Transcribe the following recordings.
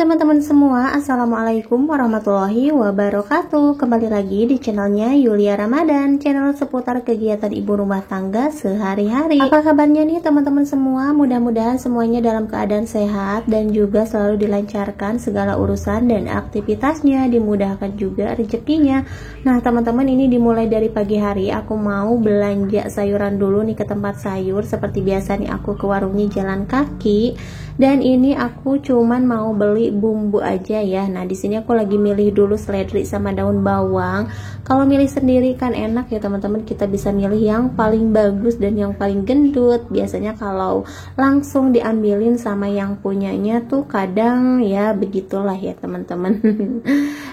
teman-teman semua, assalamualaikum warahmatullahi wabarakatuh. Kembali lagi di channelnya Yulia Ramadan, channel seputar kegiatan ibu rumah tangga sehari-hari. Apa kabarnya nih teman-teman semua? Mudah-mudahan semuanya dalam keadaan sehat dan juga selalu dilancarkan segala urusan dan aktivitasnya, dimudahkan juga rezekinya. Nah teman-teman, ini dimulai dari pagi hari aku mau belanja sayuran dulu nih ke tempat sayur. Seperti biasa nih aku ke warungnya jalan kaki. Dan ini aku cuman mau beli bumbu aja ya. Nah, di sini aku lagi milih dulu seledri sama daun bawang. Kalau milih sendiri kan enak ya teman-teman, kita bisa milih yang paling bagus dan yang paling gendut. Biasanya kalau langsung diambilin sama yang punyanya tuh kadang ya begitulah ya teman-teman.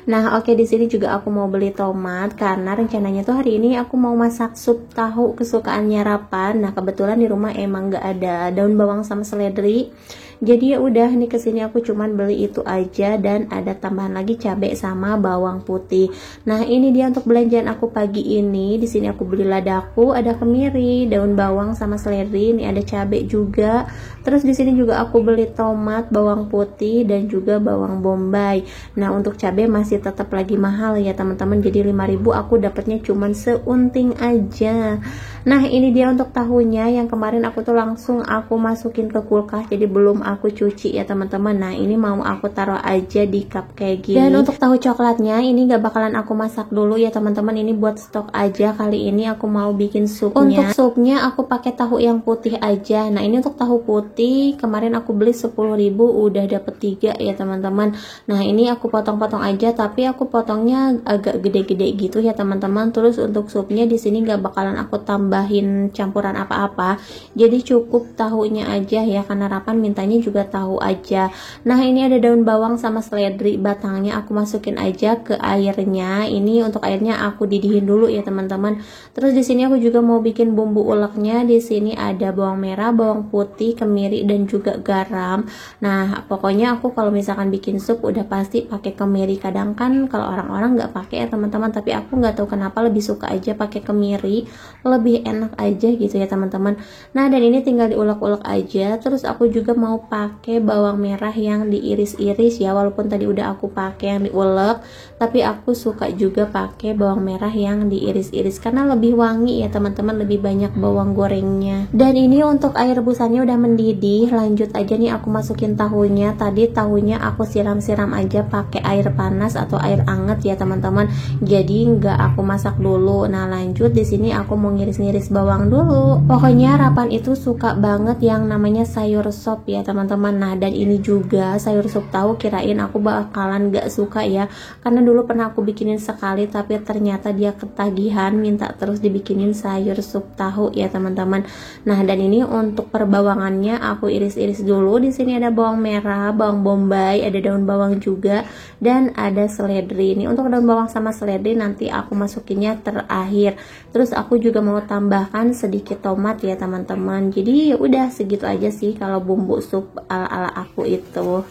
Nah, oke, di sini juga aku mau beli tomat karena rencananya tuh hari ini aku mau masak sup tahu kesukaannya Rapan. Nah, kebetulan di rumah emang nggak ada daun bawang sama seledri. Jadi ya udah nih, kesini aku cuman beli itu aja dan ada tambahan lagi cabai sama bawang putih. Nah, ini dia untuk belanjaan aku pagi ini. Di sini aku beli ladaku, ada kemiri, daun bawang sama seledri, ini ada cabai juga. Terus di sini juga aku beli tomat, bawang putih dan juga bawang bombay. Nah, untuk cabai masih tetap lagi mahal ya teman-teman. Jadi 5.000 aku dapatnya cuman seunting aja. Nah, ini dia untuk tahunya yang kemarin aku tuh langsung aku masukin ke kulkas, jadi belum aku cuci ya teman-teman. Nah, ini mau aku taruh aja di cup kayak gini. Dan untuk tahu coklatnya ini gak bakalan aku masak dulu ya teman-teman, ini buat stok aja. Kali ini aku mau bikin supnya. Untuk supnya aku pakai tahu yang putih aja. Nah, ini untuk tahu putih kemarin aku beli 10.000 udah dapet 3 ya teman-teman. Nah, ini aku potong-potong aja, tapi aku potongnya agak gede-gede gitu ya teman-teman. Terus untuk supnya di sini gak bakalan aku tambahin campuran apa-apa, jadi cukup tahunya aja ya, karena Rapan mintanya juga tahu aja. Nah, ini ada daun bawang sama seledri batangnya, aku masukin aja ke airnya. Ini untuk airnya aku didihin dulu ya teman-teman. Terus di sini aku juga mau bikin bumbu uleknya. Di sini ada bawang merah, bawang putih, kemiri dan juga garam. Nah, pokoknya aku kalau misalkan bikin sup udah pasti pakai kemiri. Kadang kan kalau orang-orang nggak pakai ya teman-teman, tapi aku nggak tahu kenapa lebih suka aja pakai kemiri, lebih enak aja gitu ya teman-teman. Nah, dan ini tinggal diulek-ulek aja. Terus aku juga mau pakai bawang merah yang diiris-iris ya, walaupun tadi udah aku pakai yang diulek, tapi aku suka juga pakai bawang merah yang diiris-iris karena lebih wangi ya teman-teman, lebih banyak bawang gorengnya. Dan ini untuk air rebusannya udah mendidih. Lanjut aja nih aku masukin tahunya. Tadi tahunya aku siram-siram aja pakai air panas atau air anget ya teman-teman, jadi nggak aku masak dulu. Nah, lanjut di sini aku mau ngiris-ngiris bawang dulu. Pokoknya Rapan itu suka banget yang namanya sayur sop ya teman-teman. Nah, dan ini juga sayur sup tahu, kirain aku bakalan gak suka ya, karena dulu pernah aku bikinin sekali tapi ternyata dia ketagihan minta terus dibikinin sayur sup tahu ya teman-teman. Nah, dan ini untuk perbawangannya aku iris-iris dulu. Di sini ada bawang merah, bawang bombay, ada daun bawang juga dan ada seledri. Ini untuk daun bawang sama seledri nanti aku masukinnya terakhir. Terus aku juga mau tambahkan sedikit tomat ya teman-teman. Jadi ya udah segitu aja sih kalau bumbu sup ala-ala aku itu.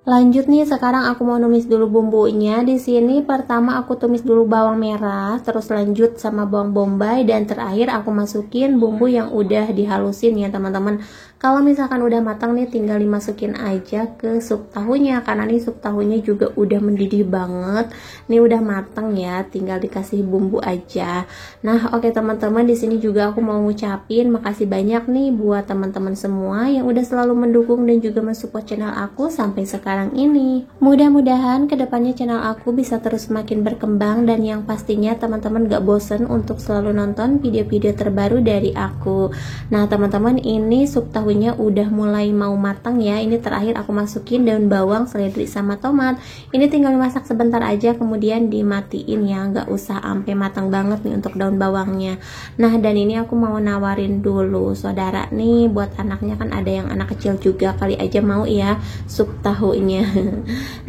Lanjut nih, sekarang aku mau numis dulu bumbunya. Di sini pertama aku tumis dulu bawang merah, terus lanjut sama bawang bombay, dan terakhir aku masukin bumbu yang udah dihalusin ya teman-teman. Kalau misalkan udah matang nih, tinggal dimasukin aja ke sup tahunya, karena nih sup tahunya juga udah mendidih banget. Nih udah matang ya, tinggal dikasih bumbu aja. Nah, oke teman-teman, di sini juga aku mau ngucapin makasih banyak nih buat teman-teman semua yang udah selalu mendukung dan juga mensupport channel aku sampai sekarang ini. Mudah-mudahan kedepannya channel aku bisa terus semakin berkembang, dan yang pastinya teman-teman gak bosen untuk selalu nonton video-video terbaru dari aku. Nah teman-teman, ini sup tahunya udah mulai mau matang ya. Ini terakhir aku masukin daun bawang, seledri sama tomat. Ini tinggal dimasak sebentar aja kemudian dimatiin ya, nggak usah sampai matang banget nih untuk daun bawangnya. Nah, dan ini aku mau nawarin dulu saudara nih, buat anaknya kan ada yang anak kecil juga, kali aja mau ya sup tahunya supunya.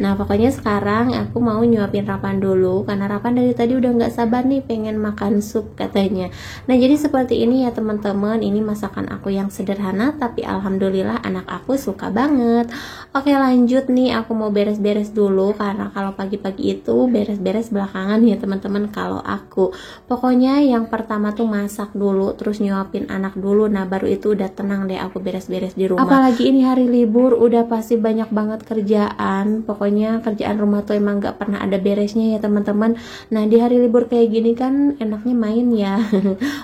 Nah pokoknya sekarang aku mau nyuapin Rapan dulu, karena Rapan dari tadi udah nggak sabar nih pengen makan sup katanya. Nah jadi seperti ini ya teman-teman, ini masakan aku yang sederhana tapi alhamdulillah anak aku suka banget. Oke lanjut nih, aku mau beres-beres dulu karena kalau pagi-pagi itu beres-beres belakangan ya teman-teman. Kalau aku pokoknya yang pertama tuh masak dulu, terus nyuapin anak dulu, nah baru itu udah tenang deh aku beres-beres di rumah. Apalagi ini hari libur udah pasti banyak banget kerjaan, pokoknya kerjaan rumah tuh emang gak pernah ada beresnya ya teman-teman. Nah di hari libur kayak gini kan enaknya main ya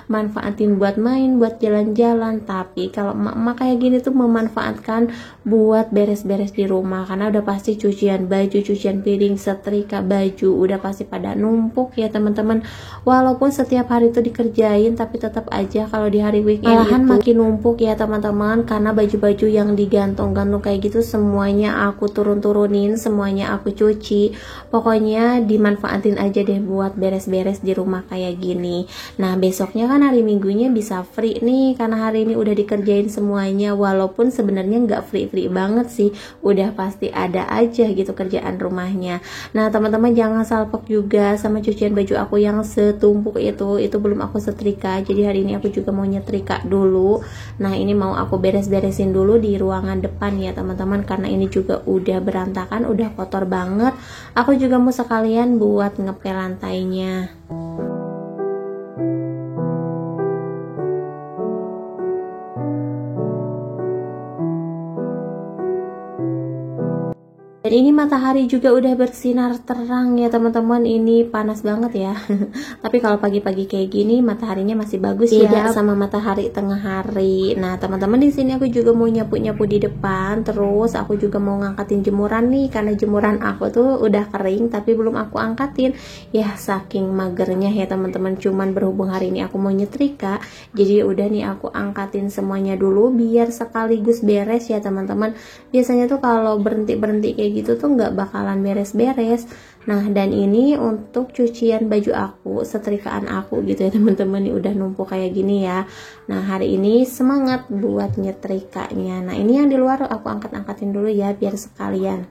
manfaatin buat main, buat jalan-jalan. Tapi kalau emak-emak kayak gini tuh memanfaatkan buat beres-beres di rumah, karena udah pasti cucian baju, cucian piring, setrika baju udah pasti pada numpuk ya teman-teman. Walaupun setiap hari itu dikerjain tapi tetap aja kalau di hari weekend malahan itu makin numpuk ya teman-teman, karena baju-baju yang digantung-gantung kayak gitu semuanya aku turun-turunin, semuanya aku cuci. Pokoknya dimanfaatin aja deh buat beres-beres di rumah kayak gini. Nah besoknya kan hari minggunya bisa free nih, karena hari ini udah dikerjain semuanya. Walaupun sebenarnya nggak free-free banget sih, udah pasti ada aja gitu kerjaan rumahnya. Nah teman-teman jangan salpok juga sama cucian baju aku yang setumpuk itu belum aku setrika. Jadi hari ini aku juga mau nyetrika dulu. Nah ini mau aku beres-beresin dulu di ruangan depan ya teman-teman, karena ini juga udah berantakan, udah kotor banget. Aku juga mau sekalian buat ngepel lantainya. Dan ini matahari juga udah bersinar terang ya teman-teman, ini panas banget ya. Tapi kalau pagi-pagi kayak gini mataharinya masih bagus ya, beda sama matahari tengah hari. Nah teman-teman di sini aku juga mau nyapu-nyapu di depan, terus aku juga mau ngangkatin jemuran nih, karena jemuran aku tuh udah kering tapi belum aku angkatin. Ya saking magernya ya teman-teman, cuman berhubung hari ini aku mau nyetrika, jadi udah nih aku angkatin semuanya dulu biar sekaligus beres ya teman-teman. Biasanya tuh kalau berhenti-berhenti kayak gitu tuh nggak bakalan beres-beres. Nah dan ini untuk cucian baju aku, setrikaan aku gitu ya teman-teman, ini udah numpuk kayak gini ya. Nah hari ini semangat buat nyetrikanya. Nah ini yang di luar aku angkat-angkatin dulu ya biar sekalian.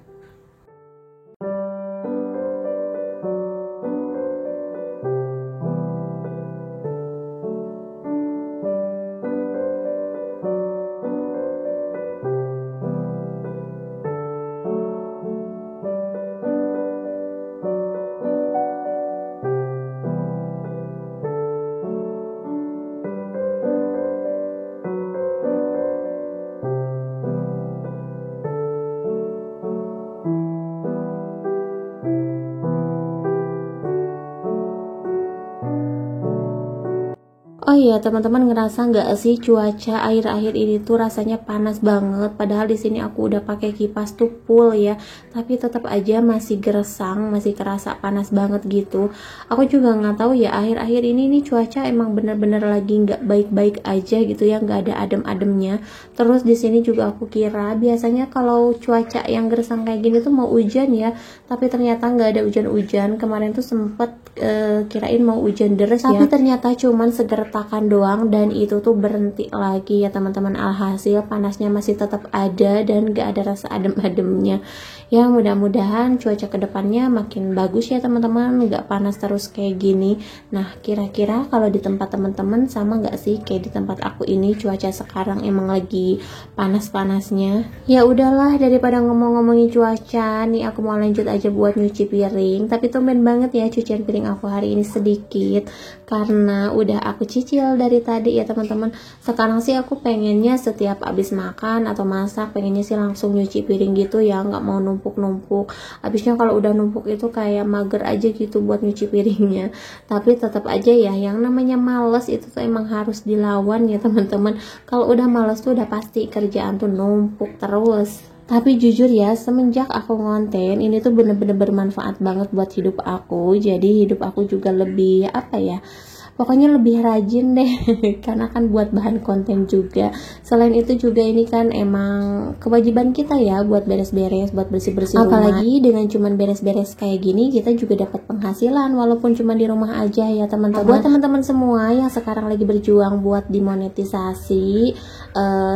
Oh iya teman-teman, ngerasa nggak sih cuaca akhir-akhir ini tuh rasanya panas banget, padahal di sini aku udah pakai kipas tuh full ya, tapi tetap aja masih gersang, masih kerasa panas banget gitu. Aku juga nggak tahu ya, akhir-akhir ini nih cuaca emang bener-bener lagi nggak baik-baik aja gitu ya, nggak ada adem-ademnya. Terus di sini juga aku kira biasanya kalau cuaca yang gersang kayak gini tuh mau hujan ya, tapi ternyata nggak ada hujan-hujan. Kemarin tuh sempet kirain mau hujan deras ya, tapi ternyata cuman segertakan doang, dan itu tuh berhenti lagi ya teman-teman. Alhasil panasnya masih tetap ada dan gak ada rasa adem-ademnya. Ya mudah-mudahan cuaca kedepannya makin bagus ya teman-teman, gak panas terus kayak gini. Nah kira-kira kalau di tempat teman-teman sama gak sih kayak di tempat aku ini, cuaca sekarang emang lagi panas-panasnya? Ya udahlah, daripada ngomong-ngomongin cuaca nih, aku mau lanjut aja buat nyuci piring. Tapi tumben banget ya cucian piring aku hari ini sedikit, karena udah aku cicil dari tadi ya teman-teman. Sekarang sih aku pengennya setiap abis makan atau masak, pengennya sih langsung nyuci piring gitu ya, nggak mau numpuk-numpuk. Abisnya kalau udah numpuk itu kayak mager aja gitu buat nyuci piringnya. Tapi tetap aja ya, yang namanya males itu tuh emang harus dilawan ya teman-teman. Kalau udah males tuh udah pasti kerjaan tuh numpuk terus. Tapi jujur ya, semenjak aku ngonten ini tuh bener-bener bermanfaat banget buat hidup aku. Jadi hidup aku juga lebih apa ya, pokoknya lebih rajin deh karena kan buat bahan konten juga. Selain itu juga ini kan emang kewajiban kita ya buat beres-beres, buat bersih-bersih rumah. Apalagi dengan cuman beres-beres kayak gini kita juga dapat penghasilan walaupun cuma di rumah aja ya teman-teman. Buat teman-teman semua yang sekarang lagi berjuang buat dimonetisasi,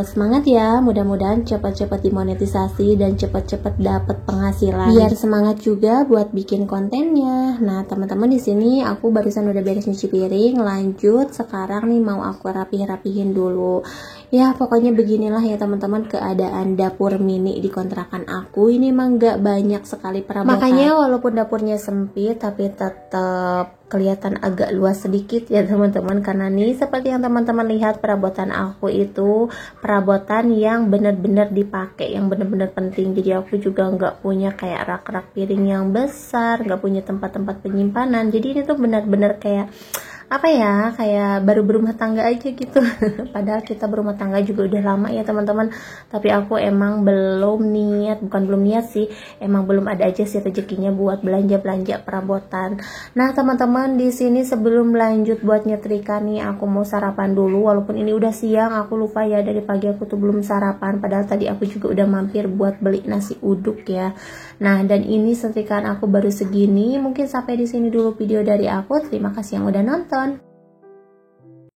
semangat ya, mudah-mudahan cepat-cepat dimonetisasi dan cepat-cepat dapat penghasilan biar semangat juga buat bikin kontennya. Nah teman-teman, di sini aku barusan udah beres nyuci piring, lanjut sekarang nih mau aku rapihin dulu ya. Pokoknya beginilah ya teman-teman keadaan dapur mini di kontrakan aku. Ini emang gak banyak sekali perabotan, makanya walaupun dapurnya sempit tapi tetap kelihatan agak luas sedikit ya teman-teman, karena nih seperti yang teman-teman lihat perabotan aku itu perabotan yang benar-benar dipakai, yang benar-benar penting. Jadi aku juga nggak punya kayak rak-rak piring yang besar, nggak punya tempat-tempat penyimpanan. Jadi ini tuh benar-benar kayak apa ya, kayak baru berumah tangga aja gitu. Padahal kita berumah tangga juga udah lama ya teman-teman, tapi aku emang belum niat, bukan belum niat sih, emang belum ada aja sih rezekinya buat belanja perabotan. Nah teman-teman, di sini sebelum lanjut buat nyetrika nih aku mau sarapan dulu. Walaupun ini udah siang, aku lupa ya dari pagi aku tuh belum sarapan, padahal tadi aku juga udah mampir buat beli nasi uduk ya. Nah dan ini setrikaan aku baru segini. Mungkin sampai di sini dulu video dari aku. Terima kasih yang udah nonton.